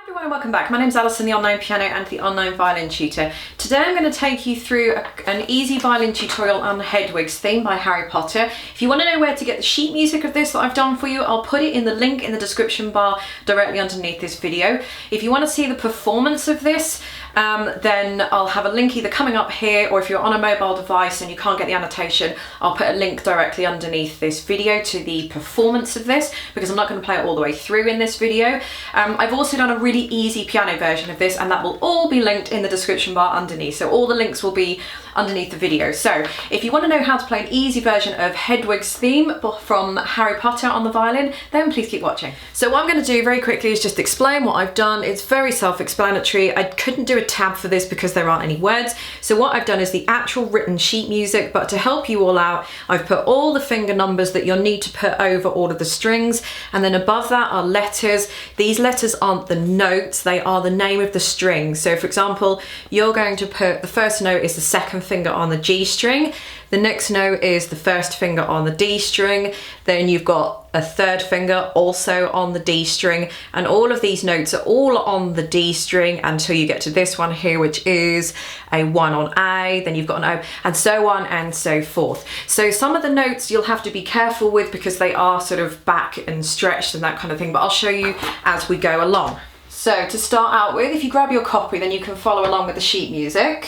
Everyone and welcome back. My name's Alison, the online piano and the online violin tutor. Today I'm going to take you through an easy violin tutorial on Hedwig's theme by Harry Potter. If you want to know where to get the sheet music of this that I've done for you, I'll put it in the link in the description bar directly underneath this video. If you want to see the performance of this, then I'll have a link either coming up here, or if you're on a mobile device and you can't get the annotation, I'll put a link directly underneath this video to the performance of this, because I'm not going to play it all the way through in this video. I've also done a really easy piano version of this, and that will all be linked in the description bar underneath. So all the links will be underneath the video. So if you want to know how to play an easy version of Hedwig's theme from Harry Potter on the violin, then please keep watching. So what I'm going to do very quickly is just explain what I've done. It's very self-explanatory. I couldn't do a tab for this because there aren't any words. So what I've done is the actual written sheet music, but to help you all out, I've put all the finger numbers that you'll need to put over all of the strings, and then above that are letters. These letters aren't the notes, they are the name of the string. So for example, you're going to put, the first note is the second finger on the G string, the next note is the first finger on the D string, then you've got a third finger also on the D string, and all of these notes are all on the D string until you get to this one here, which is a 1 on A, then you've got an O, and so on and so forth. So some of the notes you'll have to be careful with because they are sort of back and stretched and that kind of thing, but I'll show you as we go along. So to start out with, if you grab your copy, then you can follow along with the sheet music.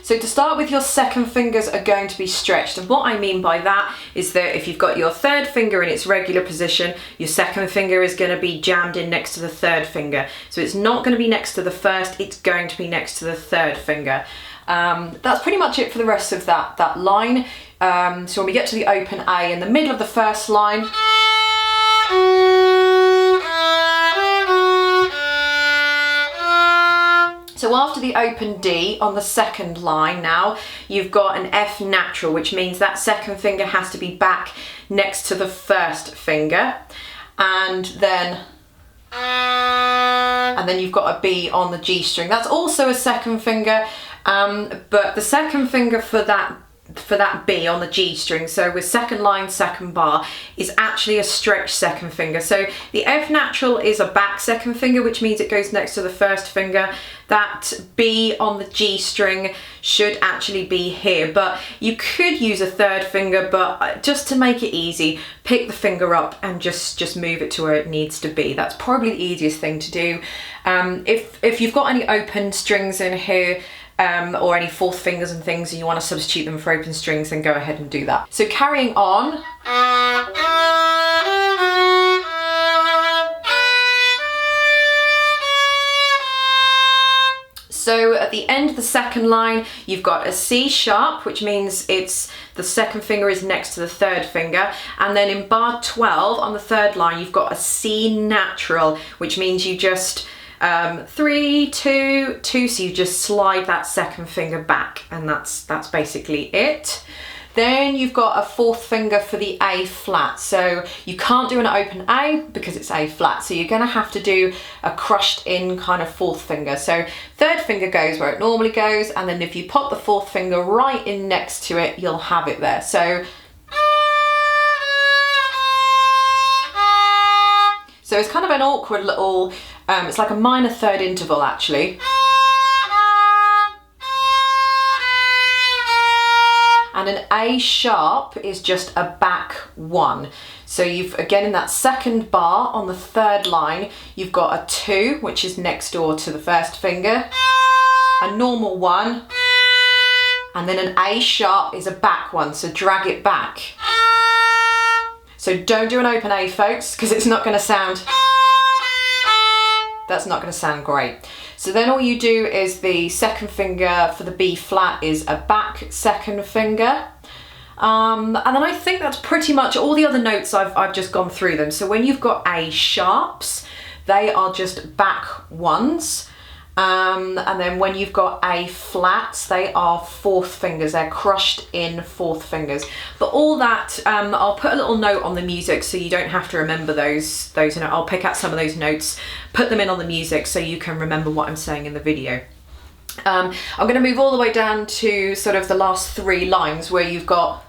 So to start with, your second fingers are going to be stretched, and what I mean by that is that if you've got your third finger in its regular position, your second finger is going to be jammed in next to the third finger. So it's not going to be next to the first, it's going to be next to the third finger. That's pretty much it for the rest of that line. So when we get to the open A in the middle of the first line, so after the open D on the second line now, you've got an F natural, which means that second finger has to be back next to the first finger. And then you've got a B on the G string. That's also a second finger, but the second finger for that B on the G string, so with second line, second bar, is actually a stretched second finger. So the F natural is a back second finger, which means it goes next to the first finger. That B on the G string should actually be here, but you could use a third finger, but just to make it easy, pick the finger up and just move it to where it needs to be. That's probably the easiest thing to do. If you've got any open strings in here, or any fourth fingers and things, and you want to substitute them for open strings, then go ahead and do that. So carrying on. So at the end of the second line, you've got a C sharp, which means it's the second finger is next to the third finger. And then in bar 12 on the third line, you've got a C natural, which means you just 3, 2, 2, so you just slide that second finger back, and that's basically it. Then you've got a fourth finger for the A flat, so you can't do an open A because it's A flat, so you're going to have to do a crushed in kind of fourth finger. So third finger goes where it normally goes, and then if you pop the fourth finger right in next to it, you'll have it there. So it's kind of an awkward little, it's like a minor third interval actually. And an A sharp is just a back 1. So you've, again in that second bar on the third line, you've got a 2, which is next door to the first finger, a normal 1, and then an A sharp is a back 1, so drag it back. So don't do an open A, folks, because it's not going to sound, that's not going to sound great. So then all you do is the second finger for the B flat is a back second finger. And then I think that's pretty much all the other notes. I've just gone through them. So when you've got A sharps, they are just back 1s. And then when you've got A flats, they are fourth fingers. They're crushed in fourth fingers. But all that, I'll put a little note on the music so you don't have to remember those. I'll pick out some of those notes, put them in on the music so you can remember what I'm saying in the video. I'm going to move all the way down to sort of the last 3 lines where you've got.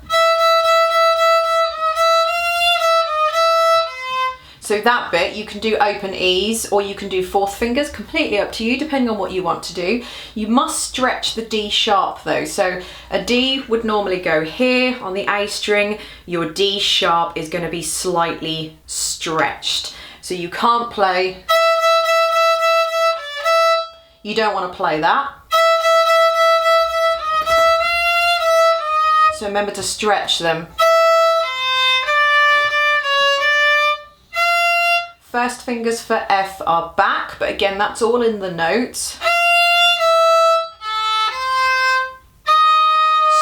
So that bit you can do open E's or you can do 4th fingers, completely up to you depending on what you want to do. You must stretch the D sharp though. So a D would normally go here on the A string. Your D sharp is going to be slightly stretched. So you can't play. You don't want to play that. So remember to stretch them. First fingers for F are back, but again, that's all in the notes.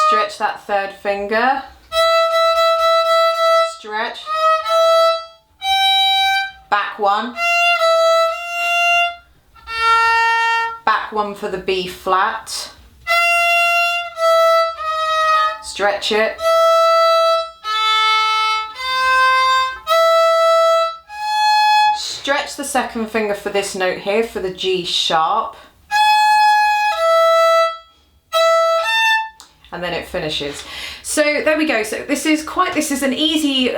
Stretch that 3rd finger. Stretch. Back 1. Back 1 for the B flat. Stretch it. Stretch the 2nd finger for this note here for the G sharp. And then it finishes. So there we go. So this is an easy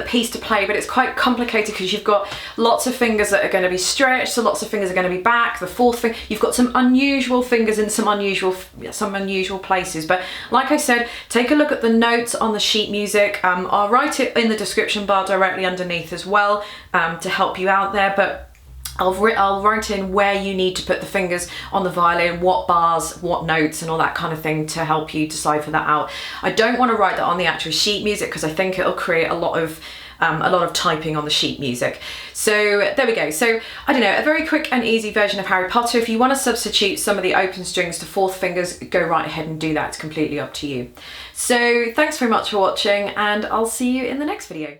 piece to play, but it's quite complicated because you've got lots of fingers that are going to be stretched, so lots of fingers are going to be back. The 4th finger, you've got some unusual fingers in some unusual places. But like I said, take a look at the notes on the sheet music. I'll write it in the description bar directly underneath as well to help you out there. But I'll write in where you need to put the fingers on the violin, what bars, what notes and all that kind of thing to help you decipher that out. I don't want to write that on the actual sheet music because I think it'll create a lot of typing on the sheet music. So there we go. So I don't know, a very quick and easy version of Harry Potter. If you want to substitute some of the open strings to 4th fingers, go right ahead and do that. It's completely up to you. So thanks very much for watching and I'll see you in the next video.